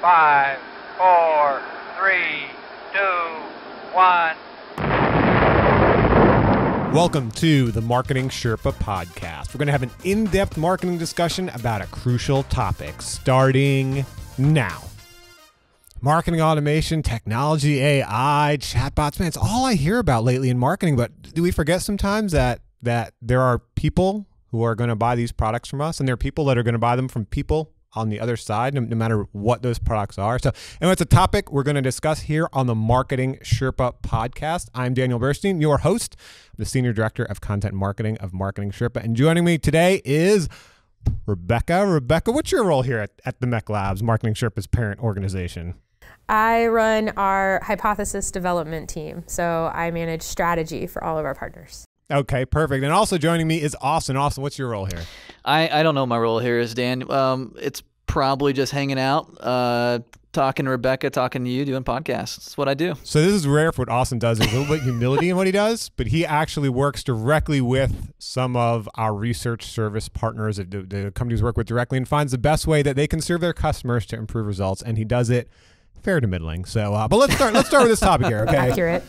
5, 4, 3, 2, 1. Welcome to the MarketingSherpa Podcast. We're going to have an in-depth marketing discussion about a crucial topic starting now. Marketing automation, technology, AI, chatbots, man, it's all I hear about lately in marketing. But do we forget sometimes that there are people who are going to buy these products from us, and there are people that are going to buy them from people on the other side, no matter what those products are. So anyway, it's a topic we're going to discuss here on the MarketingSherpa Podcast. I'm Daniel Burstein, your host, the Senior Director of Content Marketing of MarketingSherpa. And joining me today is Rebecca. Rebecca, what's your role here at the MECLABS, MarketingSherpa's parent organization? I run our hypothesis development team, so I manage strategy for all of our partners. Okay, perfect. And also joining me is Austin. Austin, what's your role here? I don't know what my role here is, Dan. It's probably just hanging out, talking to Rebecca, talking to you, doing podcasts. That's what I do. So this is rare for what Austin does. There's a little bit of humility in what he does, but he actually works directly with some of our research service partners that the companies work with directly and finds the best way that they can serve their customers to improve results. And he does it fair to middling. So, but let's start with this topic here, okay? Accurate.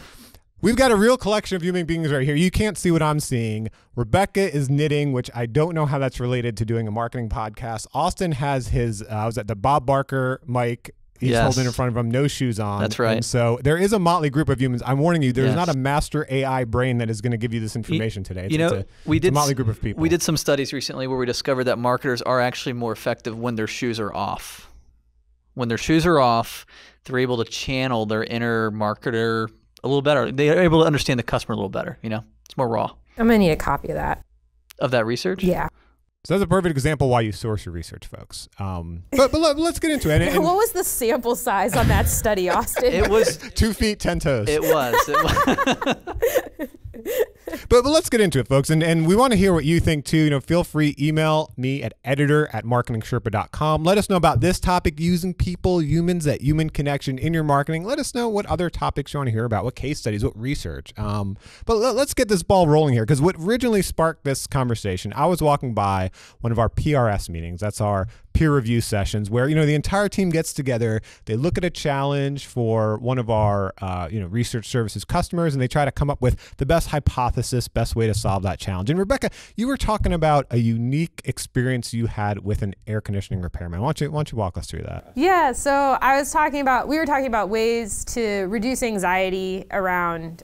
We've got a real collection of human beings right here. You can't see what I'm seeing. Rebecca is knitting, which I don't know how that's related to doing a marketing podcast. Austin has his, I was at the Bob Barker mic. He's holding in front of him, no shoes on. That's right. And so there is a motley group of humans. I'm warning you, there's not a master AI brain that is going to give you this information today. It's a motley group of people. We did some studies recently where we discovered that marketers are actually more effective when their shoes are off. When their shoes are off, they're able to channel their inner marketer a little better. They are able to understand the customer a little better. You know, it's more raw. I'm going to need a copy of that. Of that research? Yeah. So that's a perfect example why you source your research, folks. But let's get into it. What was the sample size on that study, Austin? It was 2 feet, 10 toes. It was. But let's get into it, folks. And we want to hear what you think too. You know, feel free, email me at editor@marketingsherpa.com. Let us know about this topic, using people, humans, that human connection in your marketing. Let us know what other topics you want to hear about, what case studies, what research. But let's get this ball rolling here, because what originally sparked this conversation, I was walking by one of our PRS meetings. That's our peer review sessions where, you know, the entire team gets together, they look at a challenge for one of our, research services customers, and they try to come up with the best hypothesis, best way to solve that challenge. And Rebecca, you were talking about a unique experience you had with an air conditioning repairman. Why don't you walk us through that? Yeah, so we were talking about ways to reduce anxiety around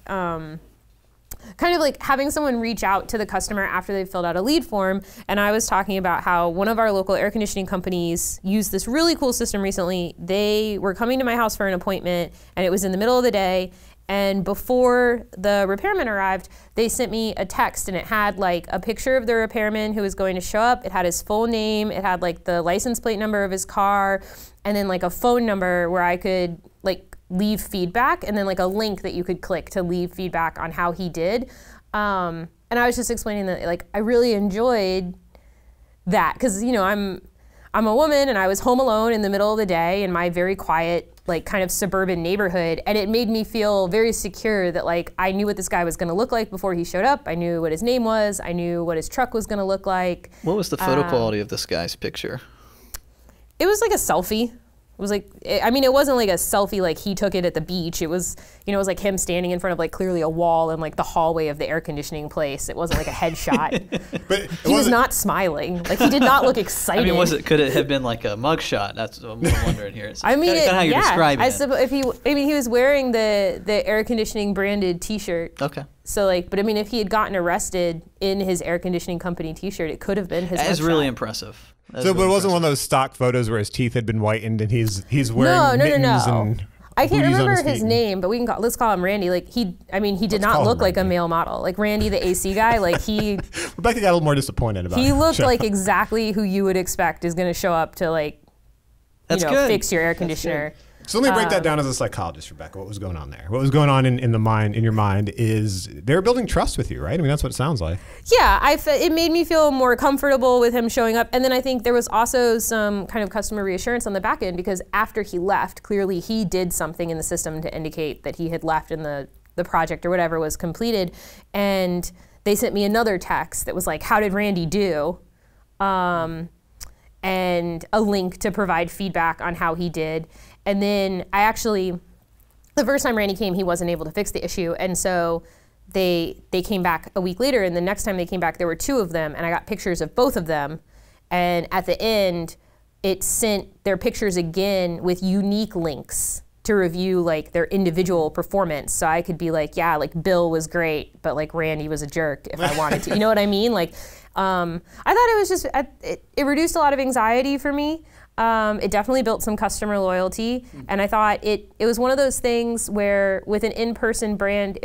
kind of like having someone reach out to the customer after they've filled out a lead form. And I was talking about how one of our local air conditioning companies used this really cool system recently. They were coming to my house for an appointment, and it was in the middle of the day. And before the repairman arrived, they sent me a text, and it had like a picture of the repairman who was going to show up. It had his full name. It had like the license plate number of his car, and then like a phone number where I could like leave feedback, and then like a link that you could click to leave feedback on how he did. And I was just explaining that like I really enjoyed that, because you know I'm a woman, and I was home alone in the middle of the day in my very quiet like kind of suburban neighborhood, and it made me feel very secure that like I knew what this guy was going to look like before he showed up. I knew what his name was. I knew what his truck was going to look like. What was the photo quality of this guy's picture? It was like a selfie. It was like, I mean, it wasn't like a selfie like he took it at the beach. It was, you know, it was like him standing in front of like clearly a wall in like the hallway of the air conditioning place. It wasn't like a headshot. But he was not smiling. Like he did not look excited. I mean, could it have been like a mugshot? That's what I'm wondering here. It's I mean, kind of how you're describing it. He was wearing the air conditioning branded T-shirt. Okay. So like, but I mean, if he had gotten arrested in his air conditioning company T-shirt, it could have been his. That's really impressive. But it wasn't one of those stock photos where his teeth had been whitened and he's wearing mittens and I can't remember his name, but let's call him Randy. Like he did not look like a male model. Like Randy, the AC guy, like he. Rebecca got a little more disappointed about it. He looked like exactly who you would expect is going to show up to like, fix your air conditioner. So let me break that down as a psychologist, Rebecca. What was going on there? What was going on in your mind is they're building trust with you, right? I mean, that's what it sounds like. Yeah, it made me feel more comfortable with him showing up. And then I think there was also some kind of customer reassurance on the back end, because after he left, clearly he did something in the system to indicate that he had left and the project or whatever was completed. And they sent me another text that was like, how did Randy do? and a link to provide feedback on how he did. And then the first time Randy came, he wasn't able to fix the issue. And so they came back a week later, and the next time they came back, there were 2 of them, and I got pictures of both of them. And at the end, it sent their pictures again with unique links to review like their individual performance. So I could be like, yeah, like Bill was great, but like Randy was a jerk if I wanted to. You know what I mean? Like, I thought it was just, it reduced a lot of anxiety for me. It definitely built some customer loyalty. And I thought it was one of those things where with an in-person brand,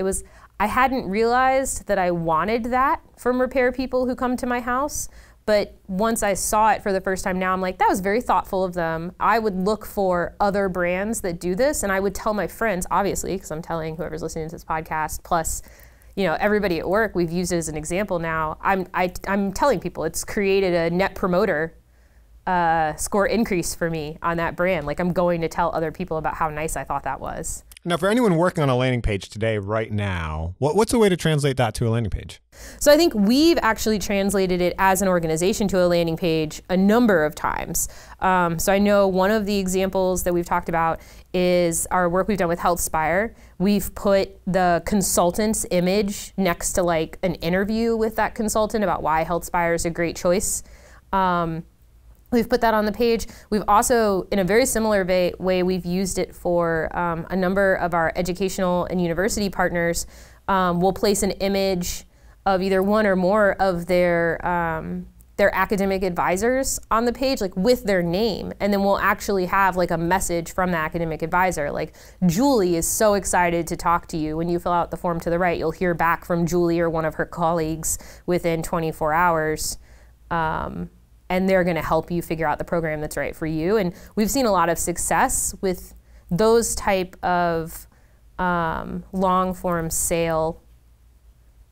I hadn't realized that I wanted that from repair people who come to my house. But once I saw it for the first time now, I'm like, that was very thoughtful of them. I would look for other brands that do this, and I would tell my friends, obviously, because I'm telling whoever's listening to this podcast, plus, you know, everybody at work, we've used it as an example now. I'm telling people it's created a net promoter score increase for me on that brand. Like, I'm going to tell other people about how nice I thought that was. Now, for anyone working on a landing page today, right now, what's a way to translate that to a landing page? So I think we've actually translated it as an organization to a landing page a number of times. So I know one of the examples that we've talked about is our work we've done with HealthSpire. We've put the consultant's image next to like an interview with that consultant about why HealthSpire is a great choice. We've put that on the page. We've also, in a very similar way, we've used it for a number of our educational and university partners. We'll place an image of either one or more of their academic advisors on the page, like with their name, and then we'll actually have like a message from the academic advisor, like Julie is so excited to talk to you. When you fill out the form to the right, you'll hear back from Julie or one of her colleagues within 24 hours. And they're going to help you figure out the program that's right for you. And we've seen a lot of success with those type of long-form sale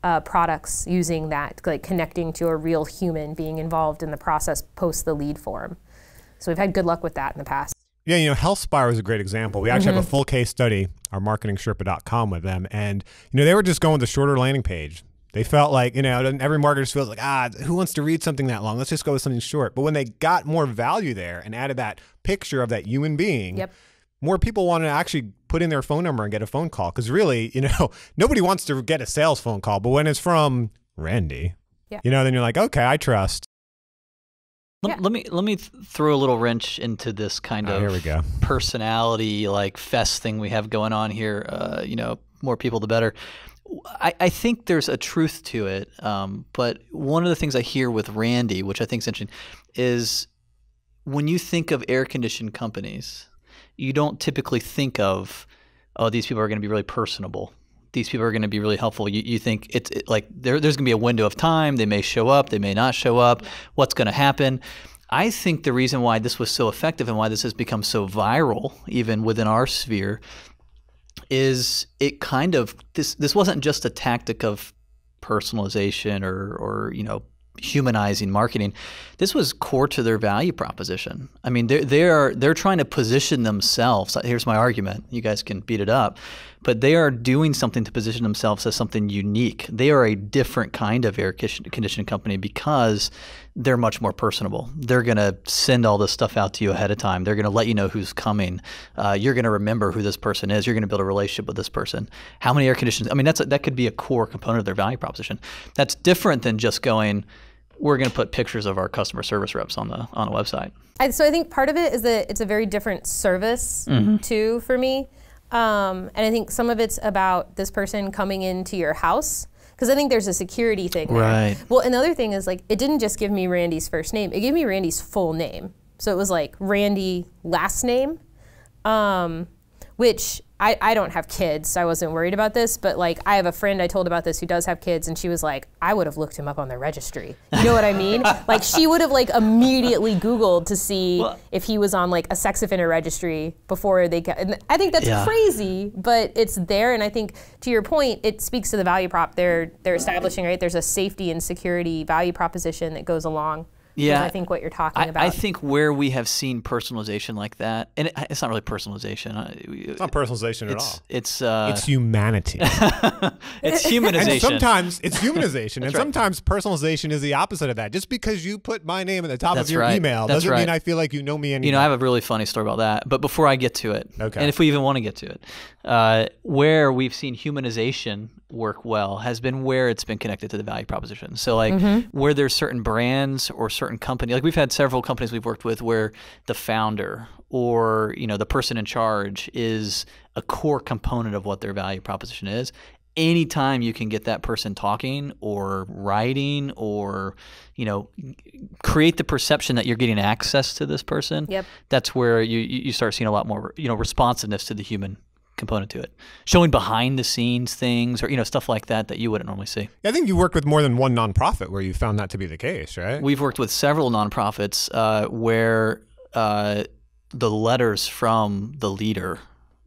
products using that, like connecting to a real human being involved in the process post the lead form. So we've had good luck with that in the past. Yeah, you know, HealthSpire is a great example. We actually have a full case study, our MarketingSherpa.com with them. And, you know, they were just going with the shorter landing page. They felt like, you know, every marketer feels like, who wants to read something that long? Let's just go with something short. But when they got more value there and added that picture of that human being, more people want to actually put in their phone number and get a phone call. Because really, you know, nobody wants to get a sales phone call. But when it's from Randy, you know, then you're like, okay, I trust. Let me throw a little wrench into this kind of here we go. Personality like fest thing we have going on here. You know, more people the better. I think there's a truth to it, but one of the things I hear with Randy, which I think is interesting, is when you think of air-conditioned companies, you don't typically think of, oh, these people are going to be really personable. These people are going to be really helpful. You think it's like there's going to be a window of time. They may show up. They may not show up. What's going to happen? I think the reason why this was so effective and why this has become so viral, even within our sphere, is it kind of this wasn't just a tactic of personalization or you know, humanizing marketing. This was core to their value proposition. I mean, they're trying to position themselves. Here's my argument. You guys can beat it up. But they are doing something to position themselves as something unique. They are a different kind of air conditioning company because they're much more personable. They're going to send all this stuff out to you ahead of time. They're going to let you know who's coming. You're going to remember who this person is. You're going to build a relationship with this person. How many air conditioners? I mean, that could be a core component of their value proposition. That's different than just going, we're going to put pictures of our customer service reps on a website. So I think part of it is that it's a very different service too for me. And I think some of it's about this person coming into your house, because I think there's a security thing there. Right. Well, another thing is like, it didn't just give me Randy's first name, it gave me Randy's full name. So it was like Randy last name, which I don't have kids, so I wasn't worried about this, but like I have a friend I told about this who does have kids, and she was like, I would have looked him up on the registry. You know what I mean? Like she would have like immediately Googled to see if he was on like a sex offender registry before they got, and I think that's crazy, but it's there, and I think to your point, it speaks to the value prop they're establishing, right? There's a safety and security value proposition that goes along Yeah, I think what you're talking about. I think where we have seen personalization like that, and it's not really personalization. It's not personalization at all. It's humanity. It's humanization. And sometimes it's humanization, and right. sometimes personalization is the opposite of that. Just because you put my name at the top That's of your right. email That's doesn't right. mean I feel like you know me anymore. You know, I have a really funny story about that. But before I get to it, okay. And if we even want to get to it, where we've seen humanization work well has been where it's been connected to the value proposition. So like where there's certain brands or certain company, like we've had several companies we've worked with where the founder or, you know, the person in charge is a core component of what their value proposition is. Anytime you can get that person talking or writing or, you know, create the perception that you're getting access to this person, that's where you start seeing a lot more, you know, responsiveness to the human component to it, showing behind the scenes things or, you know, stuff like that you wouldn't normally see. I think you work with more than one nonprofit where you found that to be the case, right? We've worked with several nonprofits where the letters from the leader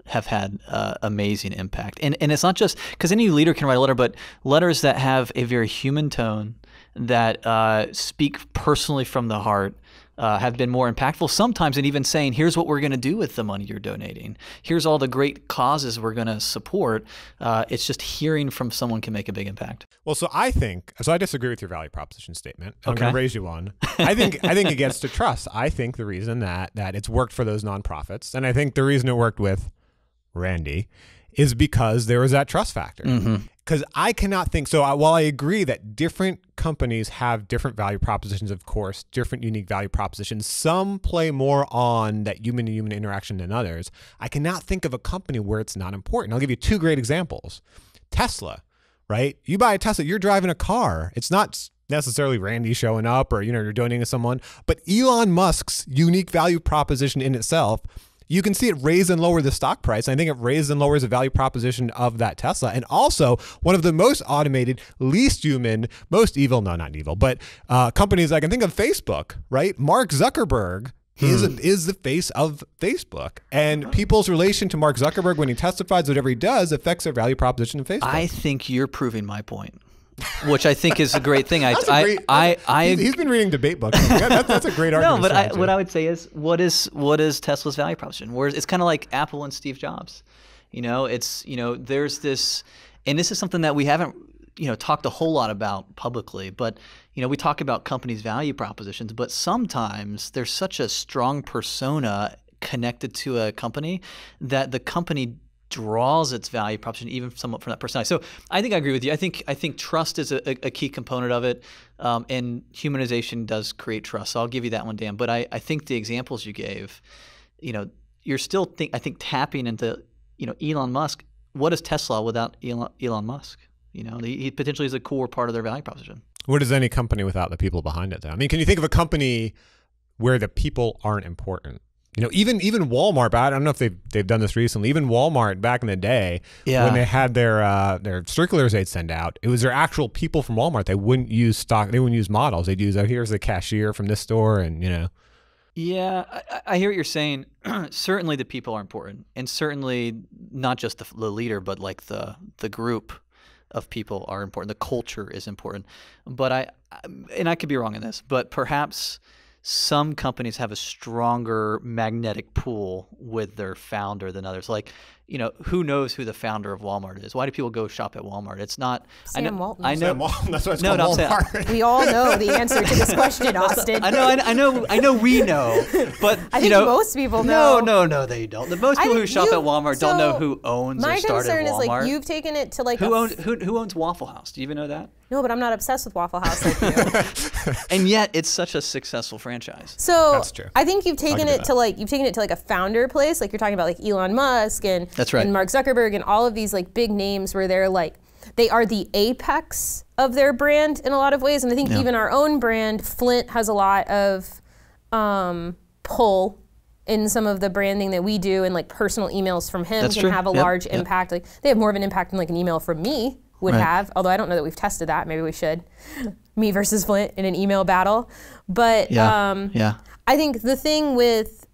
have had amazing impact. And it's not just because any leader can write a letter, but letters that have a very human tone, that speak personally from the heart, have been more impactful sometimes than even saying, here's what we're going to do with the money you're donating. Here's all the great causes we're going to support. It's just hearing from someone can make a big impact. Well, so I disagree with your value proposition statement. I'm going to raise you one. I think it gets to trust. I think the reason that it's worked for those nonprofits, and I think the reason it worked with Randy, is because there was that trust factor. Because I cannot think, so while I agree that different companies have different value propositions, of course, different unique value propositions, some play more on that human-to-human interaction than others, I cannot think of a company where it's not important. I'll give you two great examples. Tesla, right? You buy a Tesla, you're driving a car. It's not necessarily Randy showing up or, you know, you're donating to someone, but Elon Musk's unique value proposition in itself, you can see it raise and lower the stock price. I think it raises and lowers the value proposition of that Tesla. And also one of the most automated, least human, most evil, no, not evil, but companies I can think of, Facebook, right? Mark Zuckerberg is the face of Facebook. And people's relation to Mark Zuckerberg when he testifies, whatever he does, affects their value proposition in Facebook. I think you're proving my point, which I think is a great thing. He's been reading debate books. That's a great argument. No, but what I would say is, what is Tesla's value proposition? Whereas it's kind of like Apple and Steve Jobs. You know, it's, you know, there's this, and this is something that we haven't, you know, talked a whole lot about publicly, but, you know, we talk about companies' value propositions, but sometimes there's such a strong persona connected to a company that the company draws its value proposition even somewhat from that personality. So I think I agree with you. I think trust is a key component of it, and humanization does create trust. So I'll give you that one, Dan. But I think the examples you gave, you know, you're still tapping into, you know, Elon Musk. What is Tesla without Elon Musk? You know, he potentially is a core part of their value proposition. What is any company without the people behind it, though? I mean, can you think of a company where the people aren't important? You know, even Walmart, but I don't know if they've done this recently. Even Walmart back in the day, when they had their circulars they'd send out, it was their actual people from Walmart. They wouldn't use stock. They wouldn't use models. They'd use, here's the cashier from this store, and you know. Yeah, I hear what you're saying. Certainly the people are important, and certainly not just the leader, but like the group of people are important. The culture is important. But I could be wrong in this, but perhaps some companies have a stronger magnetic pull with their founder than others. Like, you know, who knows who the founder of Walmart is? Why do people go shop at Walmart? It's not Sam Walton. I know. Sam Walton. That's why it's called Walmart. We all know the answer to this question, Austin. I know. We know, but I think most people know. No, they don't. The most people who shop at Walmart don't know who owns or started Walmart. My concern is like you've taken it to like who owns Waffle House. Do you even know that? No, but I'm not obsessed with Waffle House like you. And yet, it's such a successful franchise. So that's true. I think you've taken it to like a founder place, like you're talking about like Elon Musk and that's right. and Mark Zuckerberg and all of these like big names where they're like they are the apex of their brand in a lot of ways. And I think even our own brand, Flint, has a lot of pull in some of the branding that we do, and like personal emails from him can have a large impact. Like they have more of an impact than like an email from me would have, although I don't know that we've tested that. Maybe we should. Me versus Flint in an email battle. But I think the thing with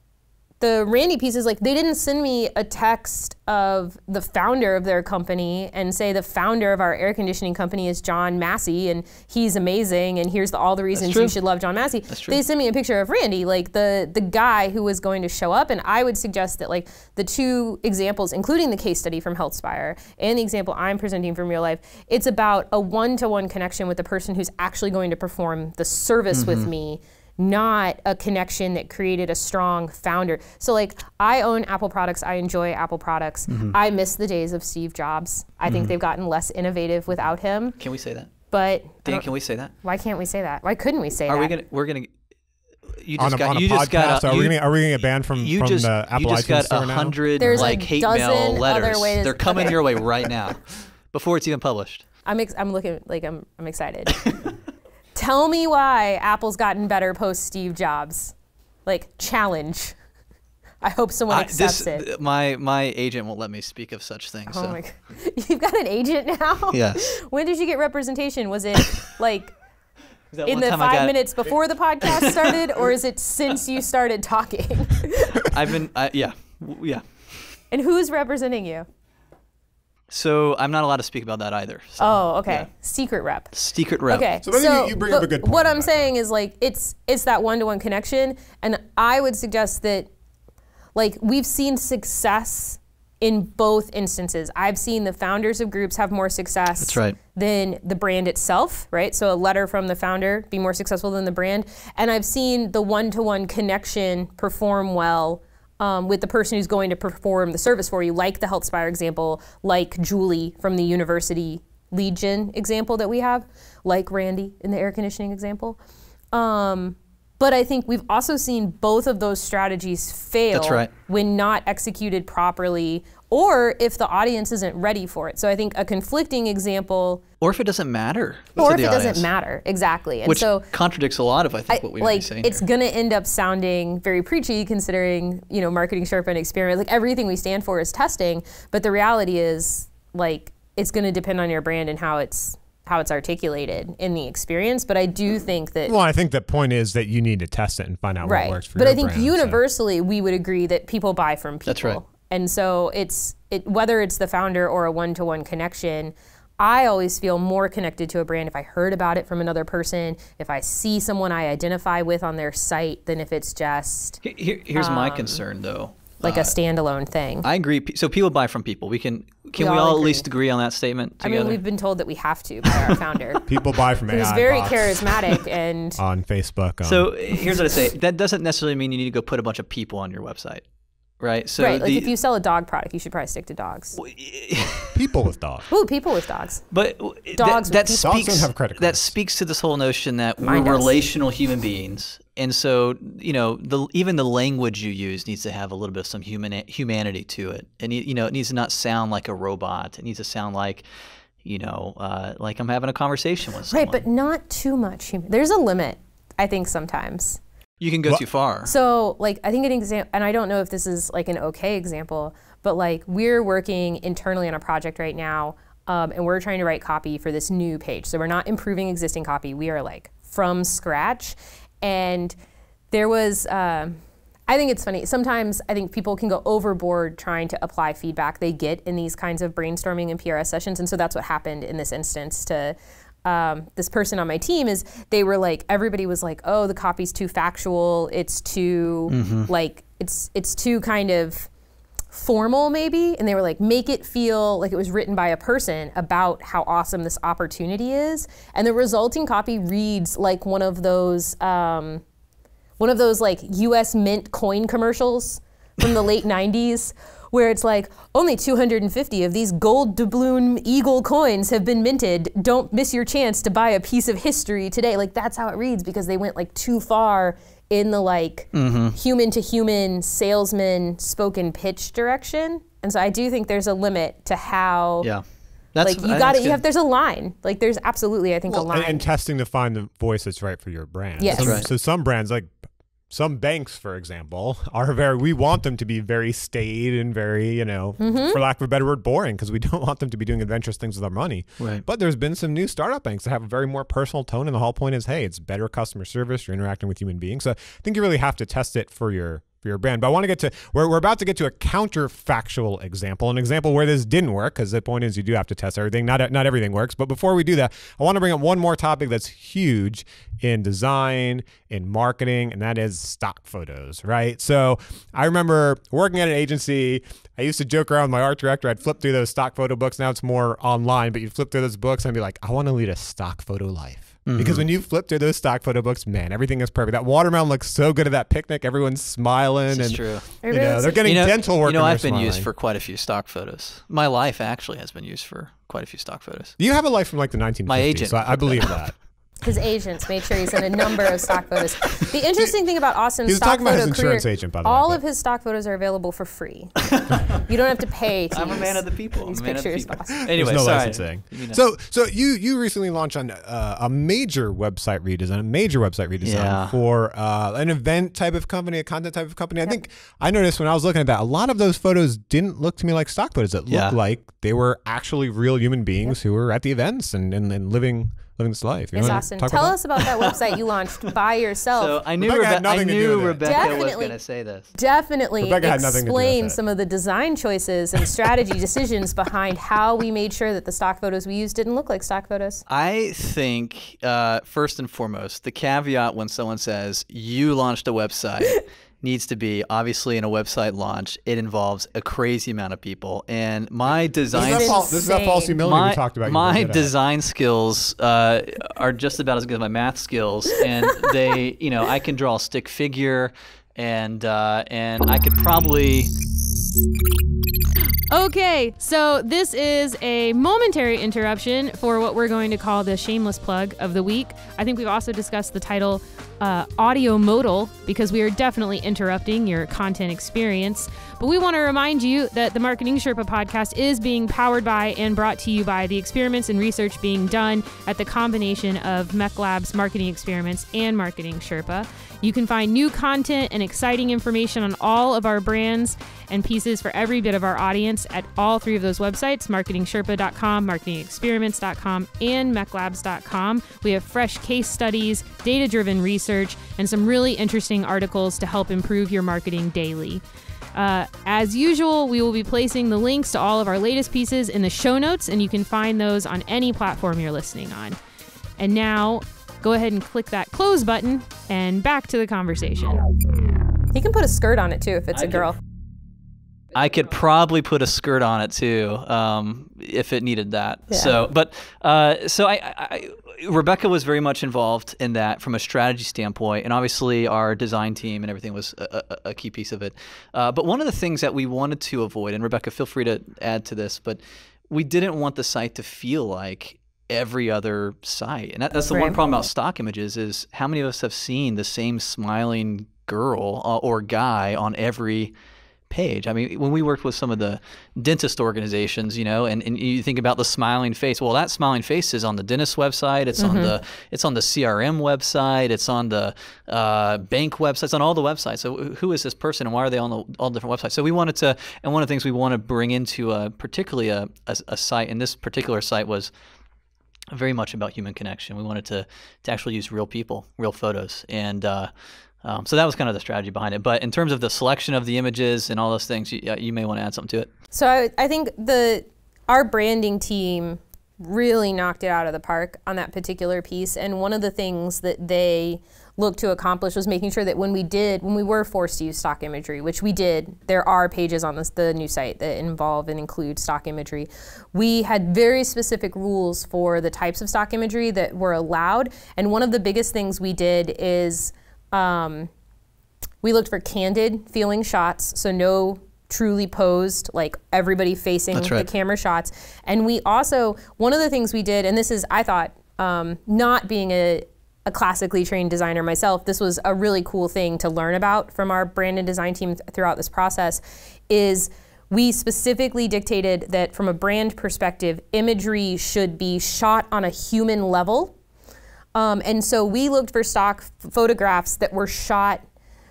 the Randy piece is like, they didn't send me a text of the founder of their company and say the founder of our air conditioning company is John Massey and he's amazing and here's all the reasons you should love John Massey. They sent me a picture of Randy, like the guy who was going to show up. And I would suggest that like the two examples, including the case study from HealthSpire and the example I'm presenting from real life, it's about a one-to-one connection with the person who's actually going to perform the service with me, not a connection that created a strong founder. So like, I own Apple products, I enjoy Apple products. I miss the days of Steve Jobs. I think they've gotten less innovative without him. Can we say that? But Dan, can we say that? Why can't we say that? Why couldn't we say Are that? we're gonna you On just a got you podcast, just got are we gonna get banned from the Apple you just iTunes got store now? 100 There's like a hate dozen mail other letters. ways- They're coming okay. your way right now before it's even published. I'm looking like I'm excited. Tell me why Apple's gotten better post Steve Jobs. Like, challenge. I hope someone accepts it. My agent won't let me speak of such things. Oh so. my God. You've got an agent now? Yes. When did you get representation? Was it like That in one the time I 5 got- minutes before the podcast started, or is it since you started talking? I've been yeah. And who's representing you? So I'm not allowed to speak about that either. So, Oh, okay. yeah. Secret rep. Secret rep. Okay, So maybe you bring up a good point what I'm about saying is like it's that one-to-one connection, and I would suggest that like we've seen success in both instances. I've seen the founders of groups have more success That's right. than the brand itself, right? So a letter from the founder be more successful than the brand, and I've seen the one-to-one connection perform well with the person who's going to perform the service for you, like the HealthSpire example, like Julie from the University lead gen example that we have, like Randy in the air conditioning example. But I think we've also seen both of those strategies fail That's right. when not executed properly, or if the audience isn't ready for it. So I think a conflicting example, Or if it doesn't matter. or to if the it audience, doesn't matter, exactly. And Which so contradicts a lot of I think what we would be like saying it's here. going to end up sounding very preachy, considering Marketing Sherpa and experiment. Like everything we stand for is testing, but the reality is like it's going to depend on your brand and how it's articulated in the experience. But I do think that Well, I think the point is that you need to test it and find out what works for but your I think brand, universally we would agree that people buy from people. That's right. And so whether it's the founder or a one-to-one connection, I always feel more connected to a brand if I heard about it from another person, if I see someone I identify with on their site, than if it's just Here's my concern though. like a standalone thing. I agree. So people buy from people. Can we all all at agree. least agree on that statement I together? mean, we've been told that we have to by our founder, People buy from who's AI very bots charismatic and on Facebook. So here's what I say. That doesn't necessarily mean you need to go put a bunch of people on your website, right? So right. Like if you sell a dog product, you should probably stick to dogs. people with dogs. Ooh, people with dogs. But Dogs that with people. Dogs speaks don't have credit that cards. speaks to this whole notion that Mine we're does. relational human beings, and so even the language you use needs to have a little bit of some humanity to it, and it needs to not sound like a robot. It needs to sound like like I'm having a conversation with someone. Right, but not too much. There's a limit, I think, sometimes. You can go too far. So, like, I think an example, and I don't know if this is like an okay example, but like we're working internally on a project right now, and we're trying to write copy for this new page. So we're not improving existing copy. We are like from scratch. And there was, I think it's funny. Sometimes I think people can go overboard trying to apply feedback they get in these kinds of brainstorming and PRS sessions. And so that's what happened in this instance to this person on my team. Is they were like, everybody was like, oh, the copy's too factual. It's too like, it's too kind of formal maybe. And they were like, make it feel like it was written by a person about how awesome this opportunity is. And the resulting copy reads like one of those like US Mint coin commercials from the late 90s, where it's like, only 250 of these gold doubloon eagle coins have been minted. Don't miss your chance to buy a piece of history today. Like, that's how it reads, because they went like too far in the like human to human salesman spoken pitch direction. And so I do think there's a limit to how That's, like there's a line. Like there's absolutely, I think, a line. And testing to find the voice that's right for your brand. Yes. So, That's right. so some brands, like some banks, for example, we want them to be very staid and very, for lack of a better word, boring, because we don't want them to be doing adventurous things with our money. Right. But there's been some new startup banks that have a very more personal tone, and the whole point is, hey, it's better customer service, you're interacting with human beings. So I think you really have to test it for your your brand. But I want to get to, we're about to get to a counterfactual example, an example where this didn't work, because the point is you do have to test everything. Not everything works. But before we do that, I want to bring up one more topic that's huge in design, in marketing, and that is stock photos, right? So I remember working at an agency. I used to joke around with my art director. I'd flip through those stock photo books. Now it's more online, but you'd flip through those books and be like, I want to lead a stock photo life. Because when you flip through those stock photo books, man, everything is perfect. That watermelon looks so good at that picnic. Everyone's smiling. This is and true. You know, they're getting dental work. I've been used for quite a few stock photos. My life actually has been used for quite a few stock photos. You have a life from like the 1950s. My agent. So I believe that. His agents made sure he's in a number of stock photos. The interesting thing about Austin's stock talking about photo his insurance career, agent, by the way. all of his stock photos are available for free. You don't have to pay to I'm a man of the people. These I'm a man of the pictures, people. boss. Anyway, There's no sorry. licensing. So you recently launched on a major website redesign, for an event type of company, a content type of company. I think I noticed when I was looking at that, a lot of those photos didn't look to me like stock photos. It looked like they were actually real human beings who were at the events and living this life. Yes, Austin. Tell us about that website you launched by yourself. So I knew Rebecca was going to say this. Definitely explain some of the design choices and strategy decisions behind how we made sure that the stock photos we used didn't look like stock photos. I think, first and foremost, the caveat when someone says, you launched a website, needs to be, obviously, in a website launch, it involves a crazy amount of people. And my design... This is that false humility we talked about. My design skills are just about as good as my math skills. And they, I can draw a stick figure, and I could probably... Okay, so this is a momentary interruption for what we're going to call the shameless plug of the week. I think we've also discussed the title audio modal, because we are definitely interrupting your content experience. But we want to remind you that the Marketing Sherpa podcast is being powered by and brought to you by the experiments and research being done at the combination of MECLABS Marketing Experiments and Marketing Sherpa. You can find new content and exciting information on all of our brands and pieces for every bit of our audience at all three of those websites, MarketingSherpa.com, MarketingExperiments.com, and MECLABS.com. We have fresh case studies, data-driven research, and some really interesting articles to help improve your marketing daily. As usual, we will be placing the links to all of our latest pieces in the show notes, and you can find those on any platform you're listening on. And now, go ahead and click that close button, and back to the conversation. You can put a skirt on it too if it's a girl. I could probably put a skirt on it too, if it needed that. Yeah. So Rebecca was very much involved in that from a strategy standpoint, and obviously our design team and everything was a key piece of it. But one of the things that we wanted to avoid, and Rebecca, feel free to add to this, but we didn't want the site to feel like every other site. And that's the one problem about stock images is how many of us have seen the same smiling girl or guy on every page. I mean, when we worked with some of the dentist organizations, and you think about the smiling face. Well, that smiling face is on the dentist website. It's on the CRM website. It's on the bank website. It's on all the websites. So who is this person, and why are they on all different websites? So we wanted to, and one of the things we want to bring into particularly a site, and this particular site was very much about human connection. We wanted to actually use real people, real photos, and so that was kind of the strategy behind it. But in terms of the selection of the images and all those things, you may want to add something to it. So I think our branding team really knocked it out of the park on that particular piece. And one of the things that they looked to accomplish was making sure that when we were forced to use stock imagery, which we did, there are pages on the new site that involve and include stock imagery. We had very specific rules for the types of stock imagery that were allowed. And one of the biggest things we did is we looked for candid feeling shots, so no truly posed, like everybody facing the camera shots. And we also, one of the things we did, and this is, I thought, not being a classically trained designer myself, this was a really cool thing to learn about from our brand and design team throughout this process, is we specifically dictated that from a brand perspective, imagery should be shot on a human level. And so we looked for stock photographs that were shot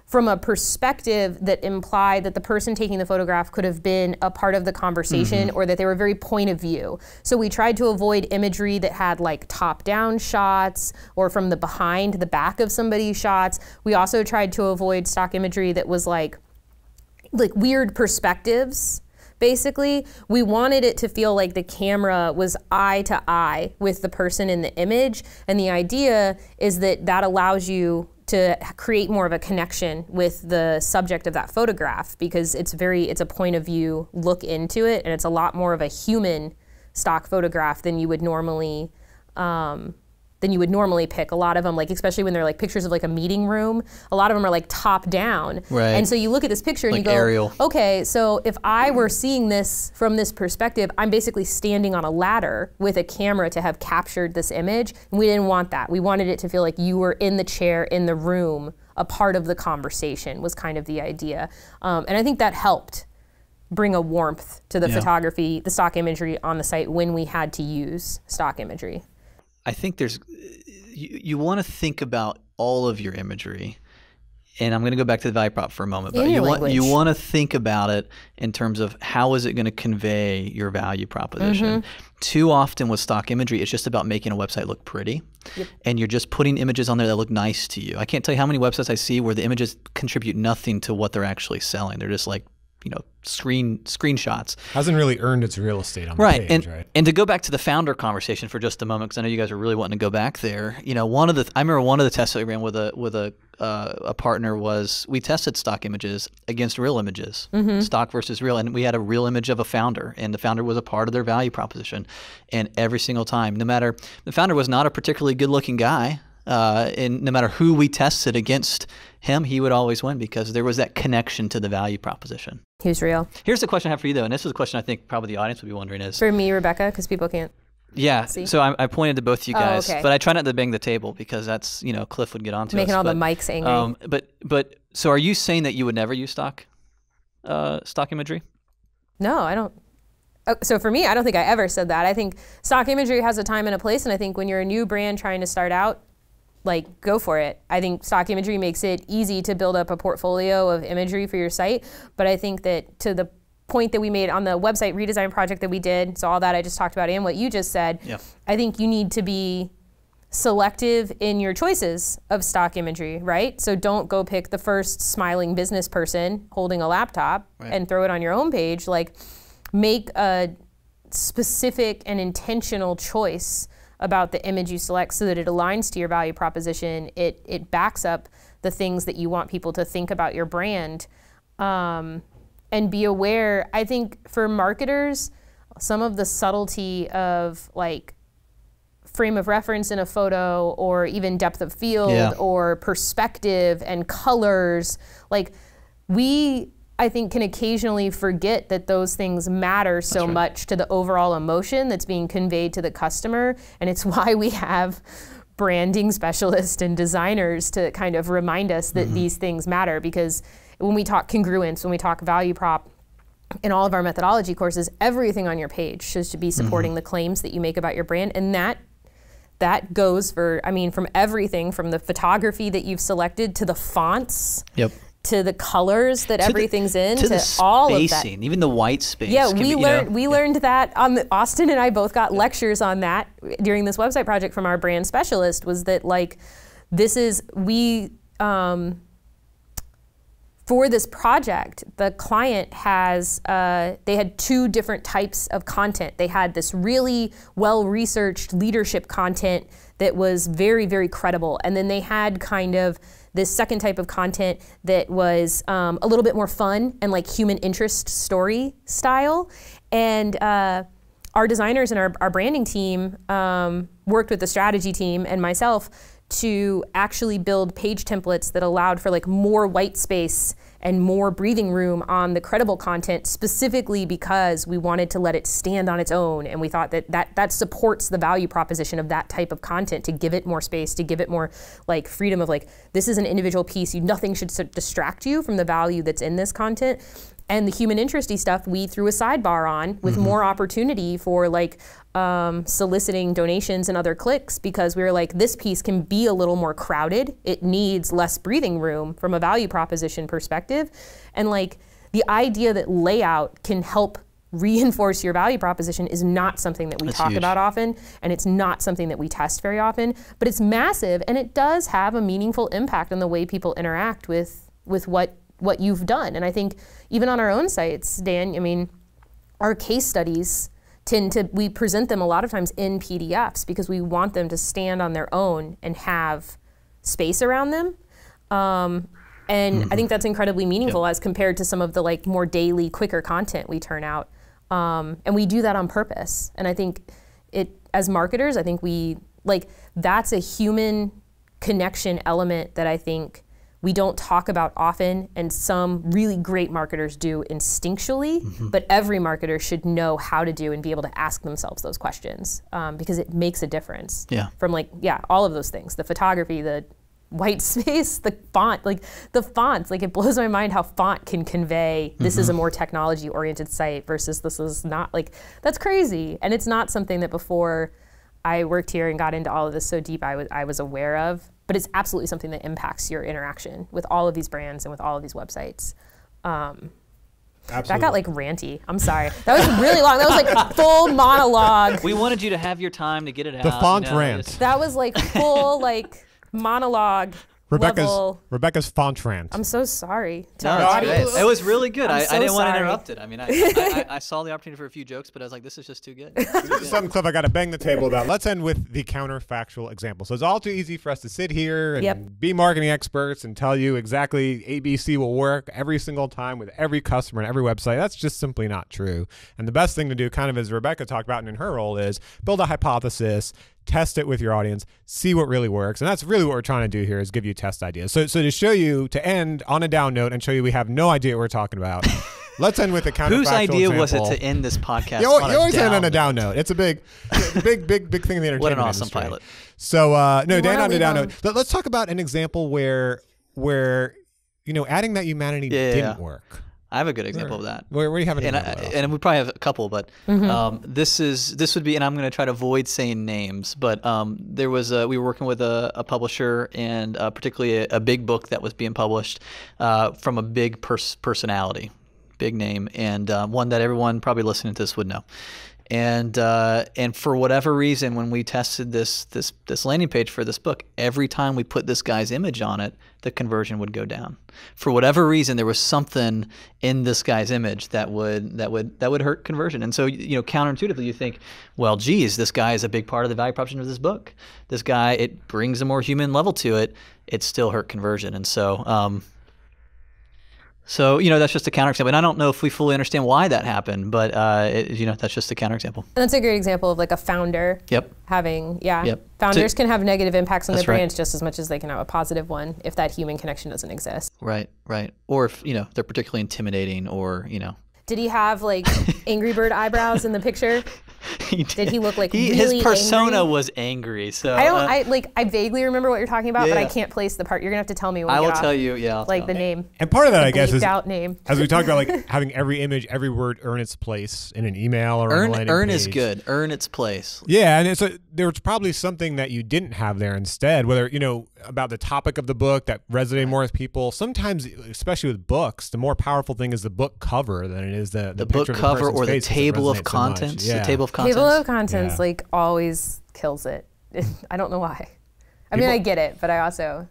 from a perspective that implied that the person taking the photograph could have been a part of the conversation or that they were very point of view. So we tried to avoid imagery that had like top-down shots or from the behind, the back of somebody's shots. We also tried to avoid stock imagery that was like weird perspectives. Basically, we wanted it to feel like the camera was eye to eye with the person in the image. And the idea is that that allows you to create more of a connection with the subject of that photograph, because it's a point of view look into it, and it's a lot more of a human stock photograph than you would normally pick. A lot of them, like especially when they're like pictures of like a meeting room, a lot of them are like top down. Right. And so you look at this picture and like you go, aerial. okay, so if I were seeing this from this perspective, I'm basically standing on a ladder with a camera to have captured this image. And we didn't want that. We wanted it to feel like you were in the chair, in the room, a part of the conversation was kind of the idea. And I think that helped bring a warmth to the photography, the stock imagery on the site when we had to use stock imagery. I think you want to think about all of your imagery, and I'm going to go back to the value prop for a moment, but you want to think about it in terms of how is it going to convey your value proposition. Too often with stock imagery, it's just about making a website look pretty, and you're just putting images on there that look nice to you. I can't tell you how many websites I see where the images contribute nothing to what they're actually selling. They're just like, screenshots. Hasn't really earned its real estate on the page, right? And to go back to the founder conversation for just a moment, because I know you guys are really wanting to go back there. I remember one of the tests that we ran with a partner was we tested stock images against real images, stock versus real, and we had a real image of a founder, and the founder was a part of their value proposition. And every single time, the founder was not a particularly good-looking guy. And no matter who we tested against him, he would always win because there was that connection to the value proposition. He was real. Here's the question I have for you, though, and this is a question I think probably the audience would be wondering is... For me, Rebecca, because people can't see. So I pointed to both you guys, but I try not to bang the table because that's, Cliff would get onto Making us. all the mics angry. So are you saying that you would never use stock imagery? No, I don't. So for me, I don't think I ever said that. I think stock imagery has a time and a place, and I think when you're a new brand trying to start out, go for it. I think stock imagery makes it easy to build up a portfolio of imagery for your site. But I think that to the point that we made on the website redesign project that we did, so all that I just talked about and what you just said, I think you need to be selective in your choices of stock imagery, right? So don't go pick the first smiling business person holding a laptop and throw it on your own page. Make a specific and intentional choice about the image you select so that it aligns to your value proposition. It backs up the things that you want people to think about your brand. And be aware, I think for marketers, some of the subtlety of frame of reference in a photo or even depth of field or perspective and colors, we, I think, can occasionally forget that those things matter so much to the overall emotion that's being conveyed to the customer. And it's why we have branding specialists and designers to kind of remind us that these things matter. Because when we talk congruence, when we talk value prop, in all of our methodology courses, everything on your page should be supporting the claims that you make about your brand. And that goes for, from everything from the photography that you've selected to the fonts. To the colors that everything's in, to all of that. Even the white space. Yeah, we learned that Austin and I both got lectures on that during this website project from our brand specialist, was that for this project, the client they had two different types of content. They had this really well-researched leadership content that was very, very credible. And then they had kind of this second type of content that was a little bit more fun and human interest story style. And our designers and our branding team worked with the strategy team and myself to actually build page templates that allowed for more white space and more breathing room on the credible content, specifically because we wanted to let it stand on its own. And we thought that supports the value proposition of that type of content, to give it more space, to give it more freedom of this is an individual piece. Nothing should distract you from the value that's in this content. And the human interesty stuff, we threw a sidebar on with more opportunity for like soliciting donations and other clicks, because we were like, this piece can be a little more crowded. It needs less breathing room from a value proposition perspective. And like the idea that layout can help reinforce your value proposition is not something that we talk about often, and it's not something that we test very often, but it's massive, and it does have a meaningful impact on the way people interact with what you've done. And I think even on our own sites, Dan, I mean, our case studies we present them a lot of times in PDFs because we want them to stand on their own and have space around them. And I think that's incredibly meaningful as compared to some of the like more daily, quicker content we turn out. And we do that on purpose. And I think as marketers, I think that's a human connection element that I think we don't talk about often, and some really great marketers do instinctually, but every marketer should know how to do and be able to ask themselves those questions, because it makes a difference. From all of those things, the photography, the white space, the font, like the fonts, like it blows my mind how font can convey this is a more technology oriented site versus this is not. Like, that's crazy. And it's not something that before I worked here and got into all of this so deep I was aware of, but it's absolutely something that impacts your interaction with all of these brands and with all of these websites. That got like ranty. I'm sorry. That was really long. That was like full monologue. We wanted you to have your time to get it out. The font rant. That was like full like monologue. Rebecca's font rant. I'm so sorry. It was really good. I didn't want to sorry. interrupt it. I mean, I saw the opportunity for a few jokes, but I was like, this is just too good. Something, Cliff, I got to bang the table about. Let's end with the counterfactual example. So it's all too easy for us to sit here and be marketing experts and tell you exactly ABC will work every single time with every customer and every website. That's just simply not true. And the best thing to do, kind of as Rebecca talked about in her role, is build a hypothesis, test it with your audience, see what really works. And that's really what we're trying to do here, is give you test ideas. So to show you, to end on a down note and show you we have no idea what we're talking about, let's end with a counterfactual Whose idea example. was it to end this podcast You on always a end on a note? down note. It's a big thing in the entertainment What an awesome industry. pilot. So Dan, on a down note. Let's talk about an example where adding that humanity didn't work. I have a good example of that. Where do you have an example? And we probably have a couple, but this would be, and I'm going to try to avoid saying names, but we were working with a publisher, and particularly a big book that was being published from a big personality, big name, and one that everyone probably listening to this would know. And for whatever reason, when we tested this landing page for this book, every time we put this guy's image on it, the conversion would go down. For whatever reason, there was something in this guy's image that would hurt conversion. And so, counterintuitively, you think, well, geez, this guy is a big part of the value proposition of this book. This guy, it brings a more human level to it. It still hurt conversion. And so, that's just a counterexample. And I don't know if we fully understand why that happened, but that's just a counterexample. And that's a great example of like a founder having, founders can have negative impacts on their brands just as much as they can have a positive one if that human connection doesn't exist. Right. Or if, they're particularly intimidating, or, Did he have like Angry Bird eyebrows in the picture? Did he look like really his persona angry? was angry. So I vaguely remember what you're talking about, but I can't place the part. You're gonna have to tell me. When I we will get off. tell you. Yeah, the name. And part of that, I guess, is out name. as we talked about, like having every image, every word earn its place in an email or on a landing earn page. is good. Earn its place. Yeah, and so there was probably something that you didn't have there instead. Whether about the topic of the book that resonated more with people. Sometimes, especially with books, the more powerful thing is the book cover than it is the book picture cover of the or the face, table of so contents. yeah. The table of contents. Table of contents like always kills it. I don't know why. I mean, I get it, but I also.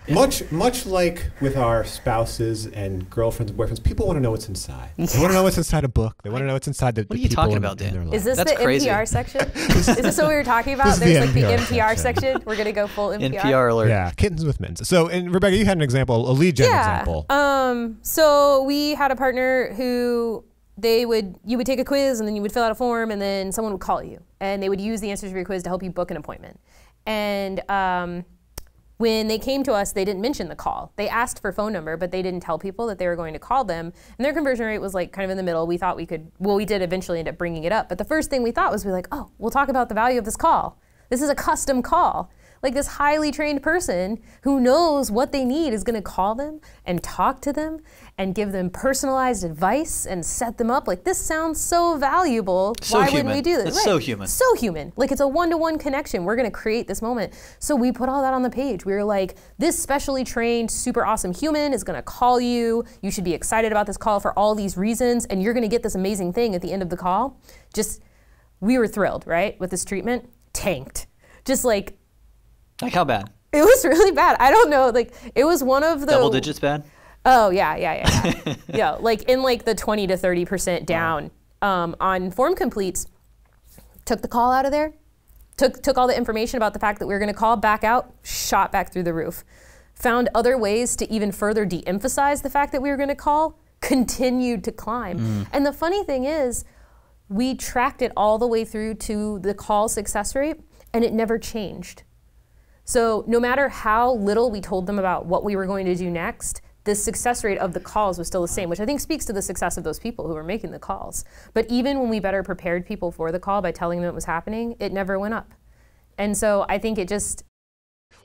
Much like with our spouses and girlfriends and boyfriends, people want to know what's inside. They want to know what's inside a book. They want to know what's inside the What are you people talking in about, Dan? their life. Is this That's the crazy. NPR section? Is this what we were talking about? This is There's the like the NPR NPR section. We're gonna go full NPR. NPR alert. Yeah, kittens with mittens. So, and Rebecca, you had an example, a lead gen example. So we had a partner who you would take a quiz and then you would fill out a form and then someone would call you and they would use the answers of your quiz to help you book an appointment. And when they came to us, they didn't mention the call. They asked for phone number, but they didn't tell people that they were going to call them. And their conversion rate was like kind of in the middle. We thought we did eventually end up bringing it up. But the first thing we thought was we'll talk about the value of this call. This is a custom call. Like this highly trained person who knows what they need is going to call them and talk to them and give them personalized advice and set them up. Like, this sounds so valuable. So Why human. wouldn't we do this? It's so human. So human. Like, it's a one-to-one connection. We're going to create this moment. So we put all that on the page. We were like, this specially trained, super awesome human is going to call you. You should be excited about this call for all these reasons, and you're going to get this amazing thing at the end of the call. We were thrilled, right, with this treatment. Tanked. Just like how bad? It was really bad. I don't know. Like, it was one of the Double digits bad? Oh yeah. Yeah, like in like the 20 to 30% down on form completes. Took the call out of there. Took all the information about the fact that we were going to call back out. Shot back through the roof. Found other ways to even further de-emphasize the fact that we were going to call. Continued to climb. And the funny thing is, we tracked it all the way through to the call success rate, and it never changed. So no matter how little we told them about what we were going to do next, the success rate of the calls was still the same, which I think speaks to the success of those people who were making the calls. But even when we better prepared people for the call by telling them it was happening, it never went up. And so I think it just...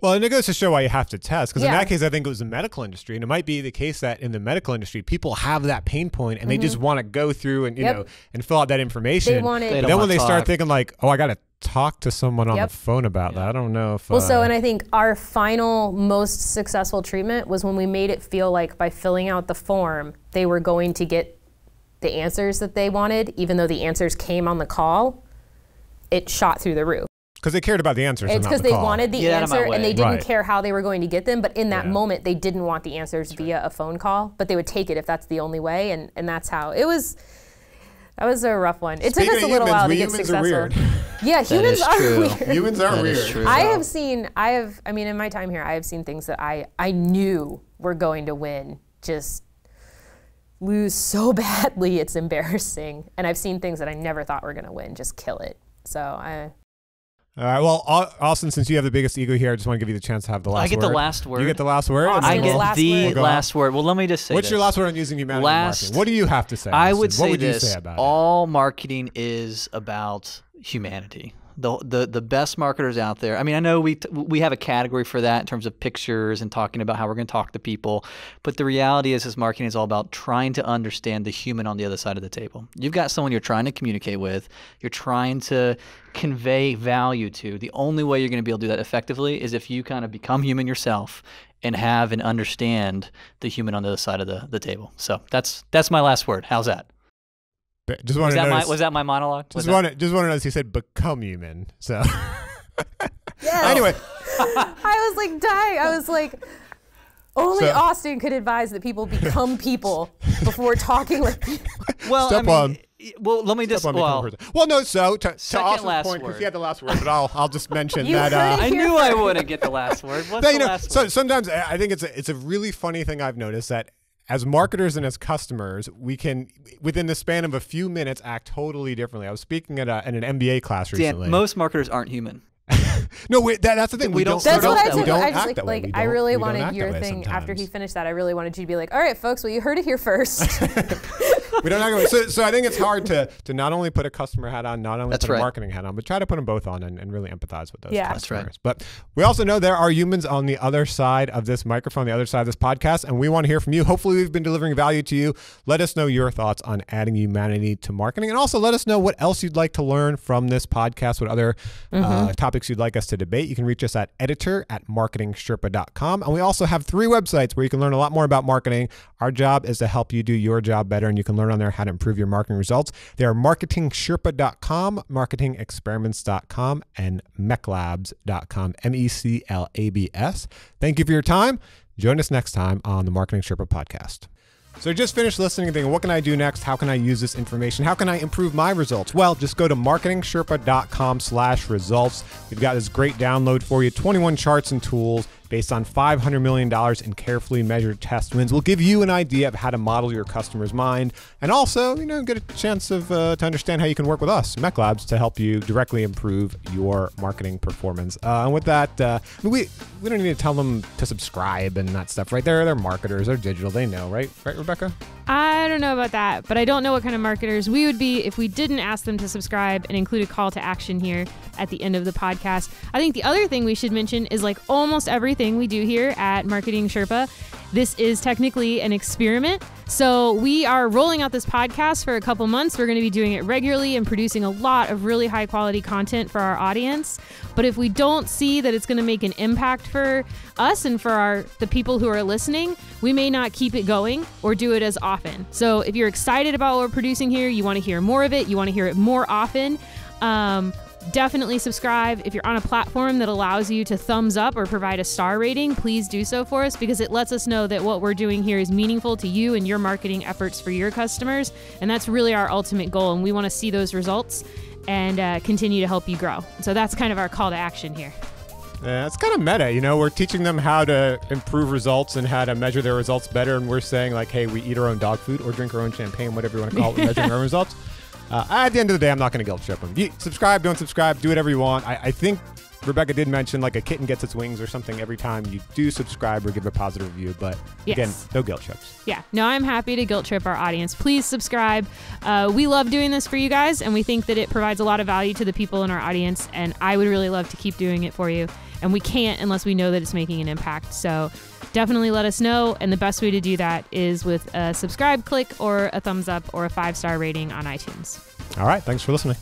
Well, and it goes to show why you have to test. Because in Yeah. that case, I think it was the medical industry. And it might be the case that in the medical industry, people have that pain point and they just want to go through and, you know, and fill out that information. They want it. They But don't then when wanna they start talk. thinking like, oh, I got to talk to someone on Yep. the phone about that. I don't know if... Well, so, and I think our final most successful treatment was when we made it feel like by filling out the form, they were going to get the answers that they wanted, even though the answers came on the call. It shot through the roof. Because they cared about the answers. It's and not because the they call. wanted the Get out of my answer and they way. didn't Right. care how they were going to get them. But in that Yeah. moment, they didn't want the answers via a phone call, but they would take it if that's the only way. And that's how it was. That was a rough one. It Speaking took us a of little humans, while to we get humans successful. are weird. Yeah, humans is are true. weird. Humans are That weird. is true. I mean, in my time here, I have seen things that I knew were going to win, just lose so badly, it's embarrassing. And I've seen things that I never thought were going to win, just kill it. So All right. Well, Austin, since you have the biggest ego here, I just want to give you the chance to have the last word. I get the last word. You get the last word? Austin, I Austin's get last the word. last word. Well, let me just say What's this. your last word on using humanity in marketing? What do you have to say? I Austin? would say what would this. you say about it? All marketing is about humanity. The best marketers out there. I mean, I know we have a category for that in terms of pictures and talking about how we're going to talk to people. But the reality is marketing is all about trying to understand the human on the other side of the table. You've got someone you're trying to communicate with. You're trying to convey value to. The only way you're going to be able to do that effectively is if you kind of become human yourself and have and understand the human on the other side of the table. So that's my last word. How's that? Just want to notice. Was that my monologue? Just want to notice. He said become human. So yes. anyway, I was like dying. I was like, only So- Austin could advise that people become people before talking with people. Well, Step I one. mean, well, let me just. Step on Well, become a person. Well, no. So to Second Austin's last point, because word. he had the last word, but I'll just mention You that. heard it I here knew I first. wouldn't get the last word. What's But, the last word? sometimes I think it's a really funny thing I've noticed that as marketers and as customers, we can, within the span of a few minutes, act totally differently. I was speaking at an MBA class recently. Dan, most marketers aren't human. No, that's the thing. We don't That's what I that way. took. don't I act just that way. like We I don't- really we don't wanted act your that way thing after he sometimes. finished that. I really wanted you to be like, all right, folks, well, you heard it here first. We don't act that way. So I think it's hard to not only put a customer hat on, not only That's put a right. marketing hat on, but try to put them both on and really empathize with those Yeah. customers. That's right. But we also know there are humans on the other side of this microphone, the other side of this podcast, and we want to hear from you. Hopefully we've been delivering value to you. Let us know your thoughts on adding humanity to marketing, and also let us know what else you'd like to learn from this podcast, what other topics you'd like us to debate. You can reach us at editor@MarketingSherpa.com. And we also have 3 websites where you can learn a lot more about marketing. Our job is to help you do your job better, and you can learn on there how to improve your marketing results. They are MarketingSherpa.com, MarketingExperiments.com, and MECLABS.com, MECLABS. Thank you for your time. Join us next time on the Marketing Sherpa Podcast. So just finished listening and thinking, what can I do next? How can I use this information? How can I improve my results? Well, just go to MarketingSherpa.com/results. We've got this great download for you, 21 charts and tools based on $500 million in carefully measured test wins. We'll give you an idea of how to model your customer's mind, and also, get a chance of to understand how you can work with us, MECLABS, to help you directly improve your marketing performance. And with that, we don't need to tell them to subscribe and that stuff, right? They're marketers, they're digital, they know, right? Right, Rebecca? I don't know about that, but I don't know what kind of marketers we would be if we didn't ask them to subscribe and include a call to action here at the end of the podcast. I think the other thing we should mention is like almost everything we do here at Marketing Sherpa, this is technically an experiment. So we are rolling out this podcast for a couple months. We're going to be doing it regularly and producing a lot of really high quality content for our audience. But if we don't see that it's going to make an impact for us and for the people who are listening, we may not keep it going or do it as often. So if you're excited about what we're producing here, you want to hear more of it, you want to hear it more often, definitely subscribe. If you're on a platform that allows you to thumbs up or provide a star rating, please do so for us, because it lets us know that what we're doing here is meaningful to you and your marketing efforts for your customers. And that's really our ultimate goal. And we want to see those results and continue to help you grow. So that's kind of our call to action here. Yeah, it's kind of meta, We're teaching them how to improve results and how to measure their results better. And we're saying like, hey, we eat our own dog food or drink our own champagne, whatever you want to call it, measuring our own results. At the end of the day, I'm not going to guilt trip them. You subscribe, don't subscribe, do whatever you want. I think Rebecca did mention like a kitten gets its wings or something every time you do subscribe or give a positive review. But again, no guilt trips. Yeah, no, I'm happy to guilt trip our audience. Please subscribe. We love doing this for you guys, and we think that it provides a lot of value to the people in our audience. And I would really love to keep doing it for you. And we can't unless we know that it's making an impact. So definitely let us know. And the best way to do that is with a subscribe click or a thumbs up or a 5-star rating on iTunes. All right. Thanks for listening.